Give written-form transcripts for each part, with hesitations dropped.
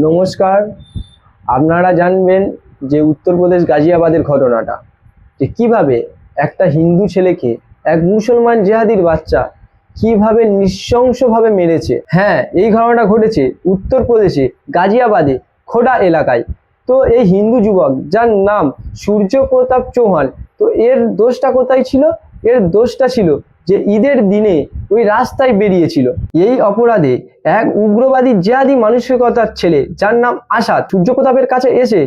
নমস্কার। আপনারা জানবেন যে উত্তরপ্রদেশ গাজিয়াবাদের ঘটনাটা, যে কিভাবে একটা হিন্দু ছেলেকে এক মুসলমান জেহাদির বাচ্চা কিভাবে নৃশংসভাবে মেরেছে। হ্যাঁ, এই ঘটনাটা ঘটেছে উত্তরপ্রদেশে গাজিয়াবাদে খোড়া এলাকায়। তো এই হিন্দু যুবক যার নাম সূর্য প্রতাপ চৌহান, তো এর দোষটা কোথায় ছিল? এর দোষটা ছিল যে ঈদের দিনে ওই রাস্তায় বেরিয়েছিল। এই অপরাধে এক উগ্রবাদী জেহাদি মানসিকতার ছেলে যার নাম আসাদ সূর্য প্রতাপের কাছে এসে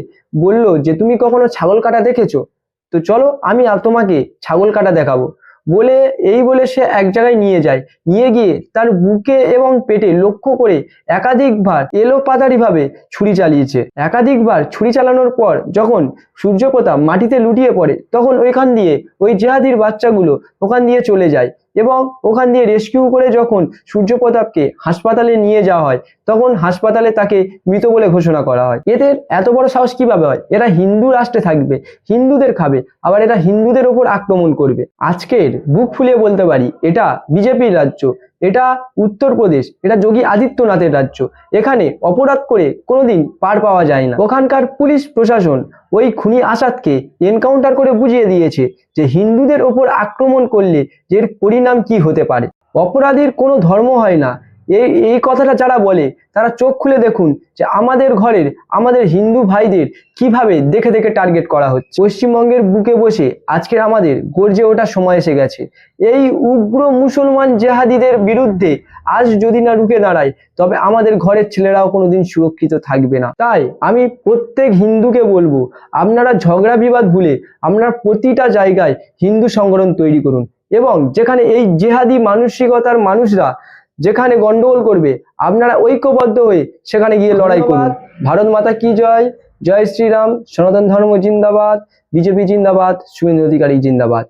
বলল যে তুমি কখনো ছাগল কাটা দেখেছো? তো চলো আমি তোমাকে ছাগল কাটা দেখাবো। বলে সে এক জায়গায় নিয়ে যায়। নিয়ে গিয়ে তার বুকে এবং পেটে লক্ষ্য করে একাধিকবার এলোপাতাড়িভাবে ছুরি চালিয়েছে। একাধিকবার ছুরি চালানোর পর যখন সূর্যপ্রতাপ মাটিতে লুটিয়ে পড়ে, তখন ওইখান দিয়ে ওই জেহাদির বাচ্চাগুলো ওখান দিয়ে চলে যায় এবং ওখান দিয়ে রেস্কিউ করে যখন সূর্যপ্রতাপকে হাসপাতালে নিয়ে যাওয়া হয়, তখন হাসপাতালে তাকে মৃত বলে ঘোষণা করা হয়। এদের এত বড় সাহস কিভাবে হয়? এরা হিন্দু রাষ্ট্রে থাকবে, হিন্দুদের খাবে, আবার এরা হিন্দুদের ওপর আক্রমণ করবে। আজকের বুক ফুলিয়ে বলতে পারি এটা বিজেপির রাজ্য, এটা উত্তরপ্রদেশ, এটা যোগী আদিত্যনাথের রাজ্য। এখানে অপরাধ করে কোনোদিন পার পাওয়া যায় না। ওখানকার পুলিশ প্রশাসন ওই খুনি আসাদকে এনকাউন্টার করে বুঝিয়ে দিয়েছে যে হিন্দুদের ওপর আক্রমণ করলে এর পরিণাম কি হতে পারে। অপরাধীর কোনো ধর্ম হয় না, এই কথাটা যারা বলে তারা চোখ খুলে দেখুন যে আমাদের ঘরের আমাদের হিন্দু ভাইদের কিভাবে দেখে দেখে টার্গেট করা হচ্ছে। পশ্চিমবঙ্গের বুকে বসে আজকের আমাদের গর্জে ওঠার সময় এসে গেছে। এই উগ্র মুসলমান জেহাদিদের বিরুদ্ধে আজ যদি না রুখে দাঁড়ায়, তবে আমাদের ঘরের ছেলেরাও কোনোদিন সুরক্ষিত থাকবে না। তাই আমি প্রত্যেক হিন্দুকে বলবো, আপনারা ঝগড়া বিবাদ ভুলে আপনারা প্রতিটা জায়গায় হিন্দু সংগঠন তৈরি করুন, এবং যেখানে এই জেহাদি মানসিকতার মানুষরা যেখানে গন্ডগোল করবে, আপনারা ঐক্যবদ্ধ হয়ে সেখানে গিয়ে লড়াই করুন। ভারত মাতা কি জয়, জয় শ্রীরাম, সনাতন ধর্ম জিন্দাবাদ, বিজেপি জিন্দাবাদ, শুভেন্দু অধিকারী জিন্দাবাদ।